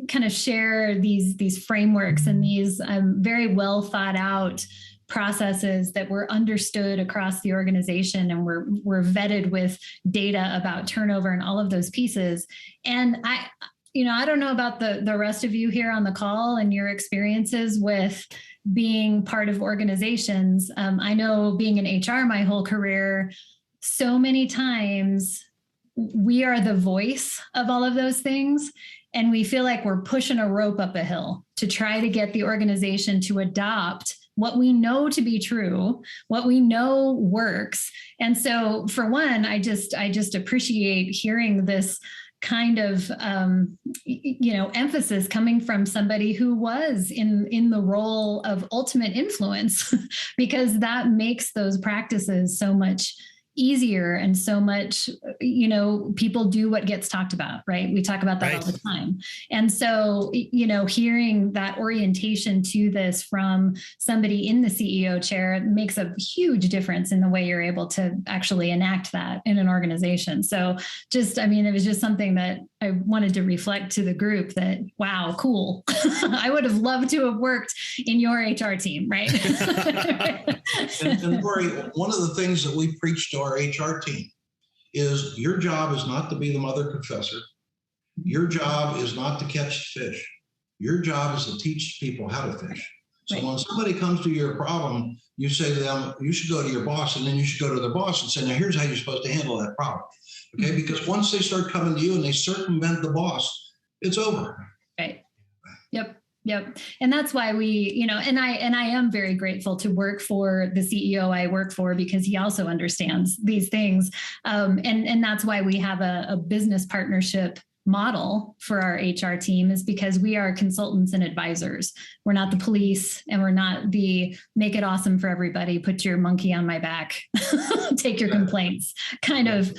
kind of share these frameworks and these very well thought out processes that were understood across the organization and were vetted with data about turnover and all of those pieces. And I don't know about the rest of you here on the call and your experiences with being part of organizations. I know being in HR my whole career, so many times we are the voice of all of those things. And we feel like we're pushing a rope up a hill to try to get the organization to adopt what we know to be true, what we know works. And so for one, I just appreciate hearing this kind of, emphasis coming from somebody who was in the role of ultimate influence, because that makes those practices so much easier and so much, people do what gets talked about, right? We talk about that all the time. And so, hearing that orientation to this from somebody in the CEO chair makes a huge difference in the way you're able to actually enact that in an organization. So it was just something that I wanted to reflect to the group that, wow, cool. I would have loved to have worked in your HR team, right? And Lori, one of the things that we preach to our HR team is your job is not to be the mother confessor. Your job is not to catch fish. Your job is to teach people how to fish. So when somebody comes to your problem, you say to them, you should go to your boss, and then you should go to their boss and say, now here's how you're supposed to handle that problem. Okay, because once they start coming to you and they circumvent the boss, it's over. Right. Yep. And that's why we, and I am very grateful to work for the CEO I work for, because he also understands these things. And that's why we have a business partnership model for our HR team, is because we are consultants and advisors. We're not the police, and we're not the make it awesome for everybody, put your monkey on my back, take your complaints kind of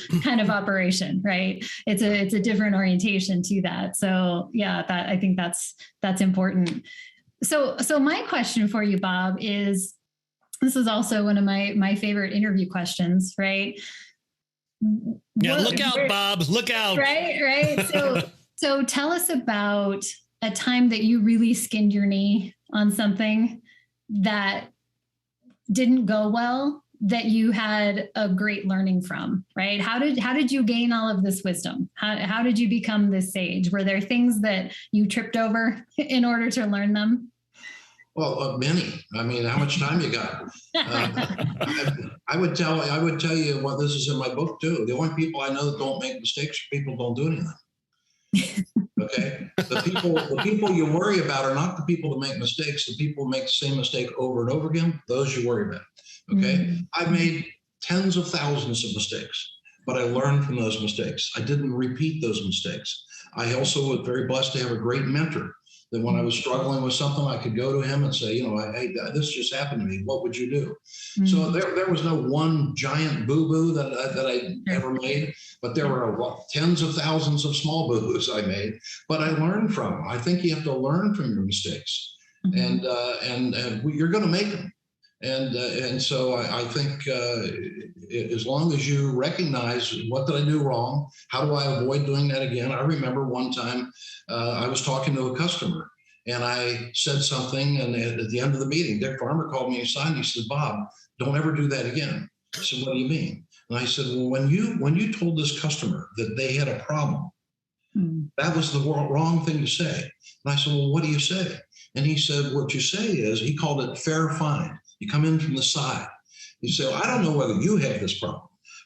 operation, right? It's a different orientation to that. So yeah, I think that's important. So my question for you, Bob, is, this is also one of my favorite interview questions, right? Yeah, look out, Bob. Look out. Right. So tell us about a time that you really skinned your knee on something that didn't go well, that you had a great learning from, right? How did you gain all of this wisdom? How did you become this sage? Were there things that you tripped over in order to learn them? Well, many. I mean, how much time you got? I would tell you what this is in my book too. The only people I know that don't make mistakes are people who don't do anything. Okay. The people you worry about are not the people that make mistakes. The people who make the same mistake over and over again, those you worry about. Okay. Mm-hmm. I've made tens of thousands of mistakes, but I learned from those mistakes. I didn't repeat those mistakes. I also was very blessed to have a great mentor that when I was struggling with something, I could go to him and say, hey, this just happened to me. What would you do? Mm-hmm. So there was no one giant boo-boo that I ever made, but there were tens of thousands of small boo-boos I made, but I learned from them. I think you have to learn from your mistakes, mm-hmm. and you're going to make them. And so I think as long as you recognize what did I do wrong, how do I avoid doing that again? I remember one time I was talking to a customer and I said something, and at the end of the meeting, Dick Farmer called me aside and he said, "Bob, don't ever do that again." I said, "What do you mean?" And I said, "Well, when you told this customer that they had a problem, that was the wrong thing to say." And I said, "Well, what do you say?" And he said, "What you say is," he called it fair find. You come in from the side. You say, "I don't know whether you have this problem,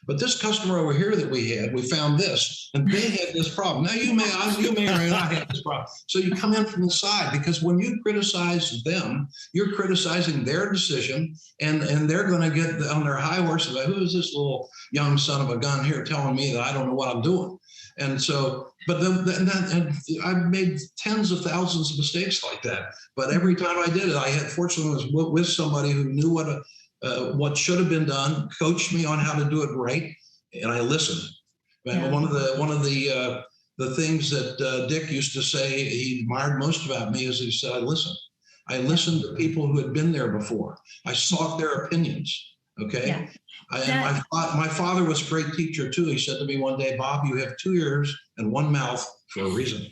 but this customer over here that we found this, and they had this problem. Now you may or not have this problem." So you come in from the side, because when you criticize them, you're criticizing their decision, and they're going to get on their high horse and say, "Who is this little young son of a gun here telling me that I don't know what I'm doing?" And so, but and I've made tens of thousands of mistakes like that. But every time I did it, I had fortunately was with somebody who knew what should have been done, coached me on how to do it right, and I listened. Yeah. One of the things that Dick used to say he admired most about me is he said, "I listened. I listened to people who had been there before. I sought their opinions." Okay. Yeah. And my father was a great teacher too. He said to me one day, "Bob, you have 2 ears and 1 mouth for a reason."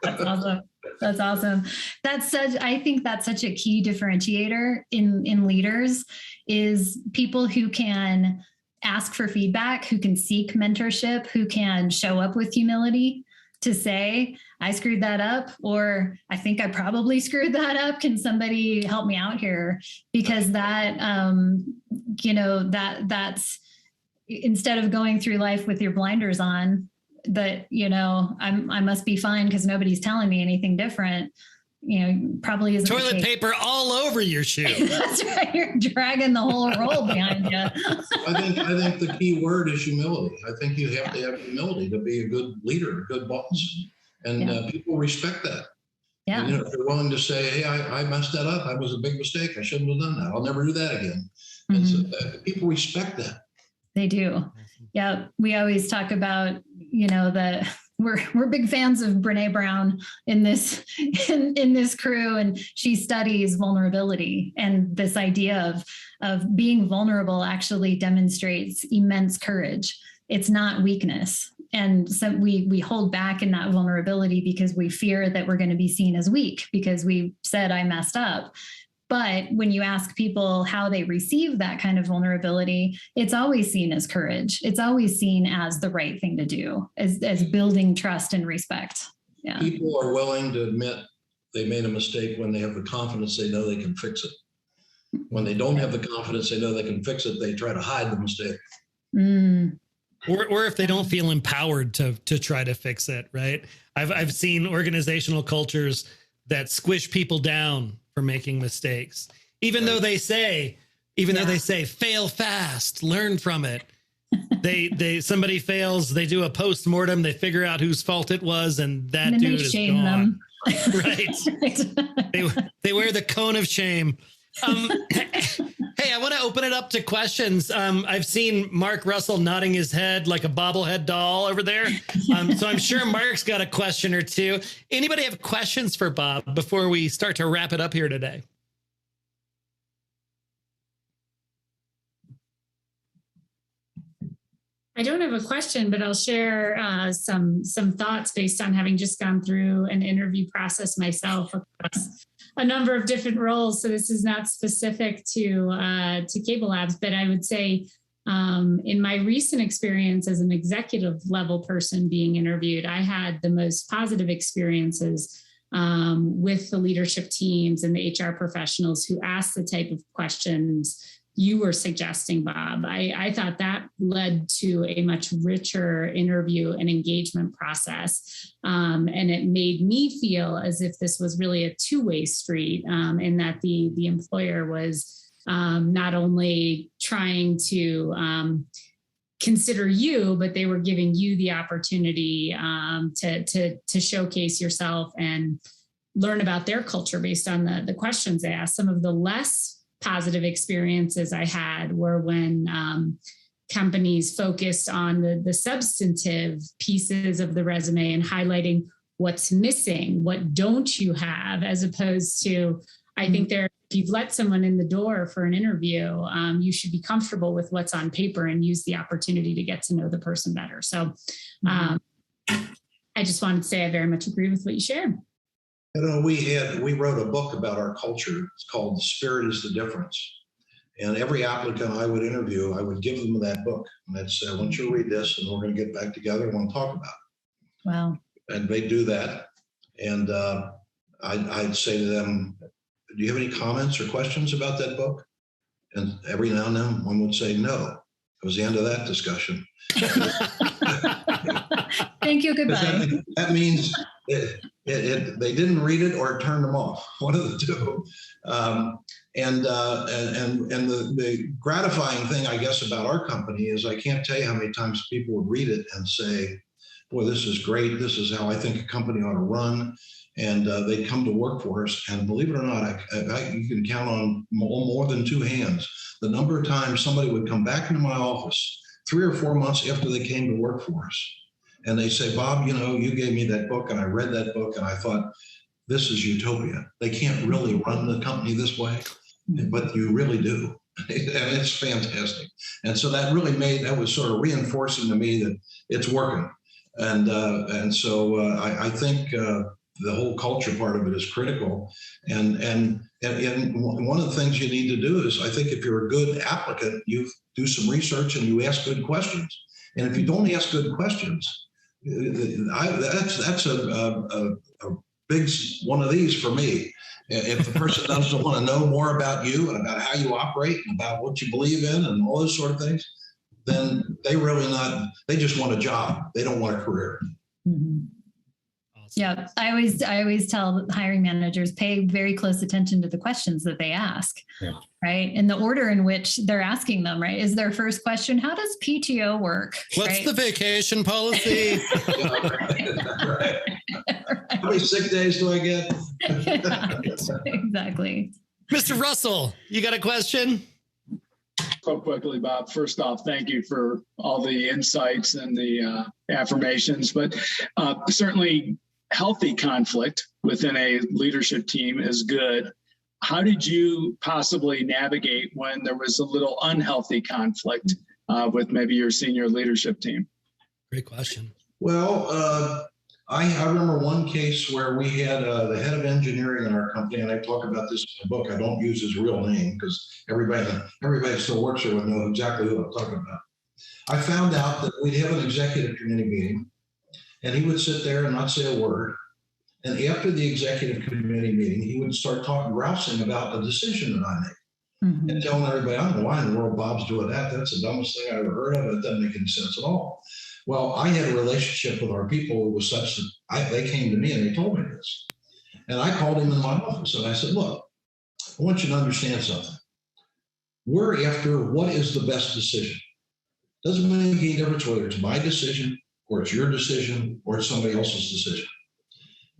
That's awesome. That's awesome. I think that's such a key differentiator in leaders, is people who can ask for feedback, who can seek mentorship, who can show up with humility to say, "I screwed that up," or "I think I probably screwed that up. Can somebody help me out here?" Because that's instead of going through life with your blinders on, that, I must be fine because nobody's telling me anything different, probably isn't. Toilet paper all over your shoe. That's right. You're dragging the whole roll behind you. I think the key word is humility. I think you have to have humility to be a good leader, a good boss. And people respect that. Yeah. And, if you're willing to say, "Hey, I messed that up. That was a big mistake. I shouldn't have done that. I'll never do that again." Mm-hmm. And so people respect that. They do. Yeah. We always talk about, that we're big fans of Brene Brown in this crew, and she studies vulnerability, and this idea of being vulnerable actually demonstrates immense courage. It's not weakness. And so we hold back in that vulnerability because we fear that we're going to be seen as weak because we said, "I messed up." But when you ask people how they receive that kind of vulnerability, it's always seen as courage. It's always seen as the right thing to do, as building trust and respect. Yeah. People are willing to admit they made a mistake when they have the confidence they know they can fix it. When they don't have the confidence they know they can fix it, they try to hide the mistake. Mm. Or if they don't feel empowered to try to fix it, right? I've seen organizational cultures that squish people down for making mistakes, even though they say fail fast, learn from it. Somebody fails, they do a post-mortem, they figure out whose fault it was, and that dude is gone. Them. Right. They wear the cone of shame. Hey, I want to open it up to questions. I've seen Mark Russell nodding his head like a bobblehead doll over there. So I'm sure Mark's got a question or two. Anybody have questions for Bob before we start to wrap it up here today? I don't have a question, but I'll share some thoughts based on having just gone through an interview process myself across a number of different roles. So this is not specific to Cable Labs, but I would say in my recent experience as an executive level person being interviewed, I had the most positive experiences with the leadership teams and the HR professionals who ask the type of questions you were suggesting, Bob. I thought that led to a much richer interview and engagement process. And it made me feel as if this was really a two-way street, and that the employer was not only trying to consider you, but they were giving you the opportunity to showcase yourself and learn about their culture based on the questions they asked. Some of the less positive experiences I had were when companies focused on the substantive pieces of the resume and highlighting what's missing, what don't you have, as opposed to, I think if you've let someone in the door for an interview, you should be comfortable with what's on paper and use the opportunity to get to know the person better. So I just wanted to say I very much agree with what you shared. You know, we wrote a book about our culture. It's called The Spirit is the Difference. And every applicant I would interview, I would give them that book. And I'd say, I want you to read this, and we're going to get back together and want to talk about it. Wow. And they do that. And I'd say to them, do you have any comments or questions about that book? And every now and then one would say no. It was the end of that discussion. Thank you. Goodbye. That means they didn't read it or it turned them off. One of the two. And the gratifying thing, I guess, about our company is I can't tell you how many times people would read it and say, boy, this is great. This is how I think a company ought to run. And they come to work for us. And believe it or not, you can count on more than two hands the number of times somebody would come back into my office 3 or 4 months after they came to work for us. And they say, Bob, you know, you gave me that book and I read that book and I thought, this is utopia. They can't really run the company this way, but you really do. And it's fantastic. And so that was sort of reinforcing to me that it's working. And so I think the whole culture part of it is critical. And one of the things you need to do is, I think if you're a good applicant, you do some research and you ask good questions. And if you don't ask good questions, that's a big one of these for me. If the person doesn't want to know more about you and about how you operate and about what you believe in and all those sort of things, then they just want a job. They don't want a career. Mm-hmm. Yeah, I always tell hiring managers, pay very close attention to the questions that they ask, right? And the order in which they're asking them, right? Is their first question, how does PTO work? What's the vacation policy? Right. How many sick days do I get? Exactly. Mr. Russell, you got a question? So quickly, Bob. First off, thank you for all the insights and the affirmations, but certainly healthy conflict within a leadership team is good. How did you possibly navigate when there was a little unhealthy conflict with maybe your senior leadership team? Great question. Well, I remember one case where we had the head of engineering in our company, and I talk about this in the book. I don't use his real name because everybody that still works here would know exactly who I'm talking about. I found out that we'd have an executive committee meeting, and he would sit there and not say a word. And after the executive committee meeting, he would start grousing about a decision that I made. Mm-hmm. And telling everybody, I don't know why in the world Bob's doing that. That's the dumbest thing I ever heard of. It doesn't make any sense at all. Well, I had a relationship with our people that was such that they came to me and they told me this. And I called him in my office and I said, look, I want you to understand something. We're after what is the best decision. Doesn't make any difference whether it's my decision or it's your decision or it's somebody else's decision.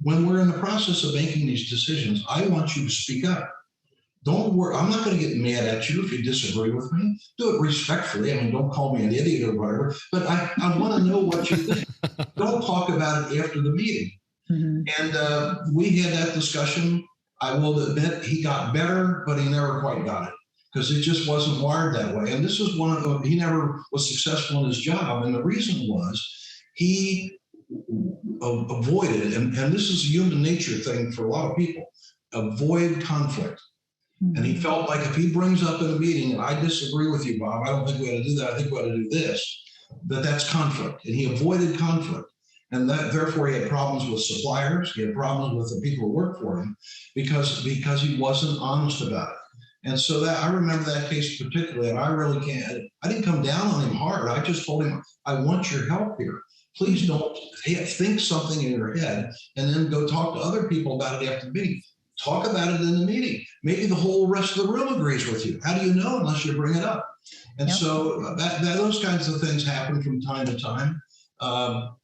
When we're in the process of making these decisions, I want you to speak up. Don't worry. I'm not going to get mad at you if you disagree with me. Do it respectfully. I mean, don't call me an idiot or whatever, but I want to know what you think. Don't talk about it after the meeting. Mm-hmm. And we had that discussion. I will admit he got better, but he never quite got it because it just wasn't wired that way. And this is one of them. He never was successful in his job. And the reason was he avoided, and this is a human nature thing for a lot of people, avoid conflict. And he felt like if he brings up in a meeting, I disagree with you, Bob, I don't think we ought to do that, I think we ought to do this, that's conflict. And he avoided conflict. And that, therefore, he had problems with suppliers. He had problems with the people who worked for him because he wasn't honest about it. And so that I remember that case particularly, and I really can't. I didn't come down on him hard. I just told him, I want your help here. Please don't think something in your head and then go talk to other people about it after the meeting. Talk about it in the meeting. Maybe the whole rest of the room agrees with you. How do you know unless you bring it up? And so those kinds of things happen from time to time. But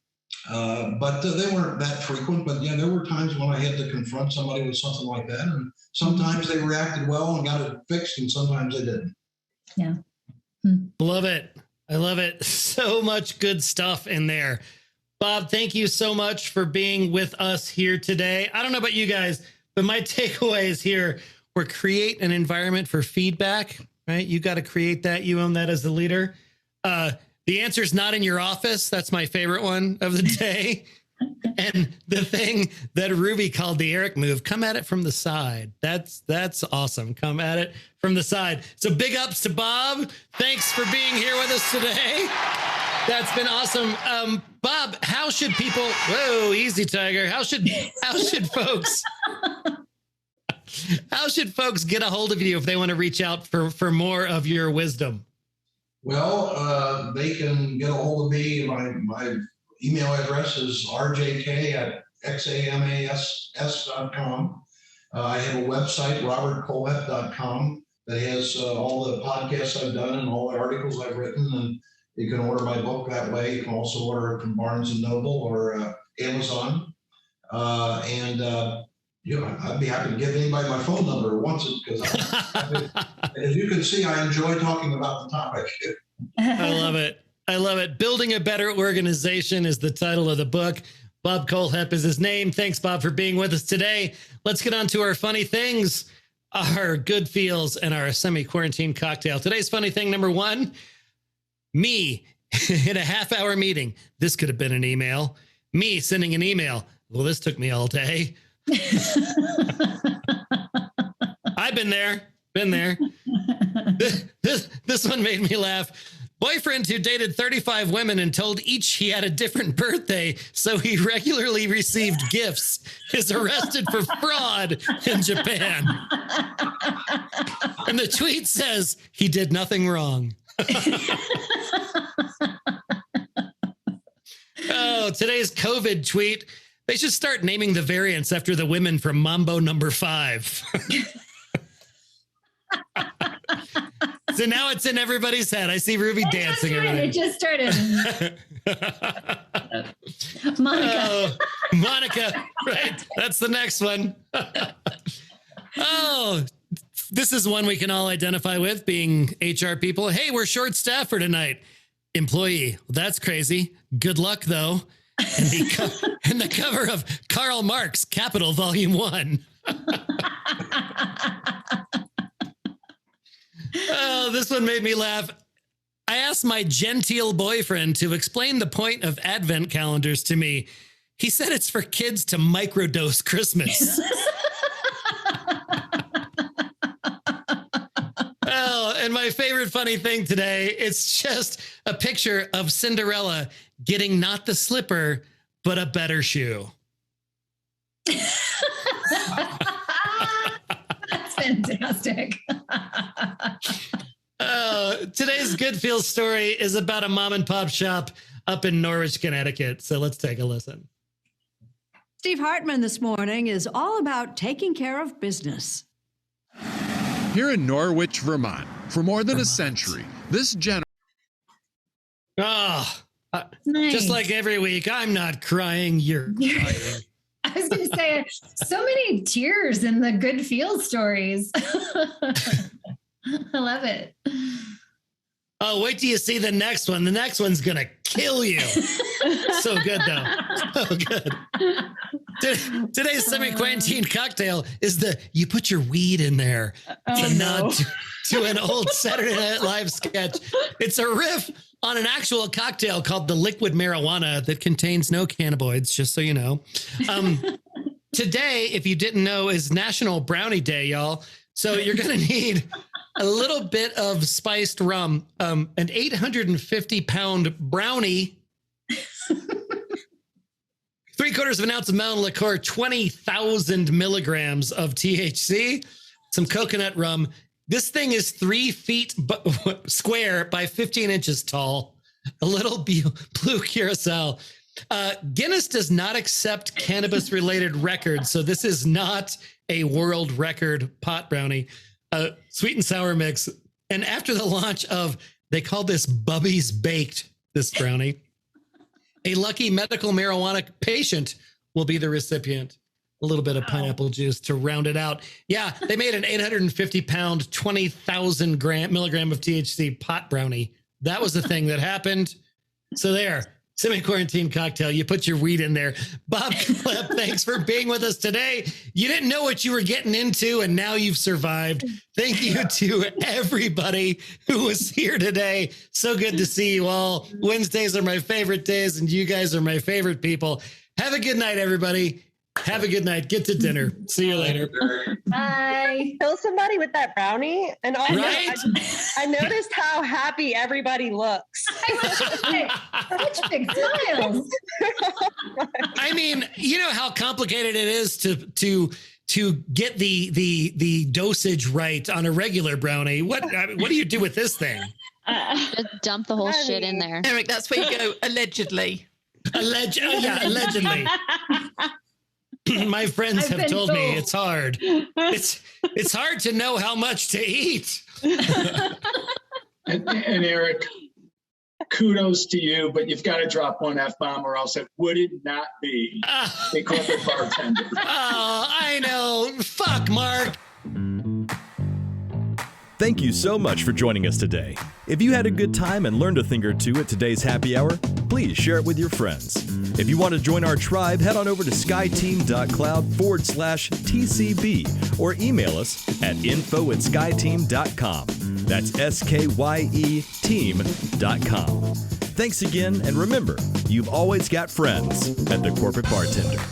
they weren't that frequent. But yeah, there were times when I had to confront somebody with something like that. And sometimes they reacted well and got it fixed, and sometimes they didn't. Yeah. Love it. I love it. So much good stuff in there. Bob, thank you so much for being with us here today. I don't know about you guys, but my takeaways here were create an environment for feedback, right? You got to create that. You own that as the leader. The answer is not in your office. That's my favorite one of the day. And the thing that Ruby called the Eric move, come at it from the side. That's awesome. Come at it from the side. So big ups to Bob. Thanks for being here with us today. That's been awesome. Bob, how should people, whoa, easy Tiger. How should folks get a hold of you if they want to reach out for more of your wisdom? Well, they can get a hold of me. My email address is rjk@xamass.com. I have a website, robertkohlhepp.com, that has all the podcasts I've done and all the articles I've written. And you can order my book that way. You can also order it from Barnes & Noble or Amazon. I'd be happy to give anybody my phone number who wants it, because as you can see, I enjoy talking about the topic. I love it. I love it. Building a Better Organization is the title of the book. Bob Kohlhepp is his name. Thanks, Bob, for being with us today. Let's get on to our funny things, our good feels, and our semi-quarantine cocktail. Today's funny thing number 1, me in a half-hour meeting. This could have been an email. Me sending an email. Well, this took me all day. I've been there. This one made me laugh. Boyfriend who dated 35 women and told each he had a different birthday, so he regularly received gifts, is arrested for fraud in Japan. And the tweet says he did nothing wrong. Oh, today's COVID tweet. They should start naming the variants after the women from Mambo number 5. So now it's in everybody's head. I see Ruby dancing. It just started. Monica. Oh, Monica. Right. That's the next one. Oh, this is one we can all identify with, being HR people. Hey, we're short staffed for tonight. Employee. That's crazy. Good luck, though. And the cover of Karl Marx, Capital, Volume 1. Oh, this one made me laugh. I asked my genteel boyfriend to explain the point of advent calendars to me. He said it's for kids to microdose Christmas. Oh, and my favorite funny thing today, it's just a picture of Cinderella getting not the slipper, but a better shoe. That's fantastic. Today's Good Feels story is about a mom and pop shop up in Norwich, Connecticut. So let's take a listen. Steve Hartman this morning is all about taking care of business. Here in Norwich, Vermont, for more than a century, this Nice. Just like every week, I'm not crying, you're crying. I was going to say, so many tears in the Good Feel stories. I love it. Oh, wait till you see the next one. The next one's going to kill you. So good, though. So good. Today's semi-quarantine cocktail is you put your weed in there. It's a nod to an old Saturday Night Live sketch. It's a riff on an actual cocktail called the liquid marijuana that contains no cannabinoids, just so you know. Today, if you didn't know, is National Brownie Day, y'all. So you're going to need a little bit of spiced rum, an 850-pound brownie, 3/4 ounce of mountain liqueur, 20,000 milligrams of THC, some coconut rum. This thing is 3 feet square by 15 inches tall. A little blue curacao. Guinness does not accept cannabis-related records, so this is not a world record pot brownie. Sweet and sour mix. And after the launch of, they call this Bubby's Baked, this brownie, a lucky medical marijuana patient will be the recipient. A little bit of pineapple juice to round it out. Yeah, they made an 850-pound, 20,000 milligram of THC pot brownie. That was the thing that happened. So there, SemiQuarantine cocktail. You put your weed in there. Bob Kohlhepp, thanks for being with us today. You didn't know what you were getting into, and now you've survived. Thank you to everybody who was here today. So good to see you all. Wednesdays are my favorite days, and you guys are my favorite people. Have a good night, everybody. Have a good night. Get to dinner. See you later. Bye. Kill somebody with that brownie. And also, Right? I noticed how happy everybody looks. Such big smiles. I mean, you know how complicated it is to get the dosage right on a regular brownie. What do you do with this thing? Just dump the whole shit in there. Eric, that's where you go, allegedly. Allegedly. My friends have told me it's hard. It's hard to know how much to eat. And Eric, kudos to you, but you've got to drop one F-bomb or else it would not be a corporate bartender. Oh, I know. Fuck, Mark. Thank you so much for joining us today. If you had a good time and learned a thing or two at today's happy hour, please share it with your friends. If you want to join our tribe, head on over to skyeteam.cloud/TCB or email us at info@skyeteam.com. That's SKYE team.com. Thanks again, and remember, you've always got friends at the Corporate Bartender.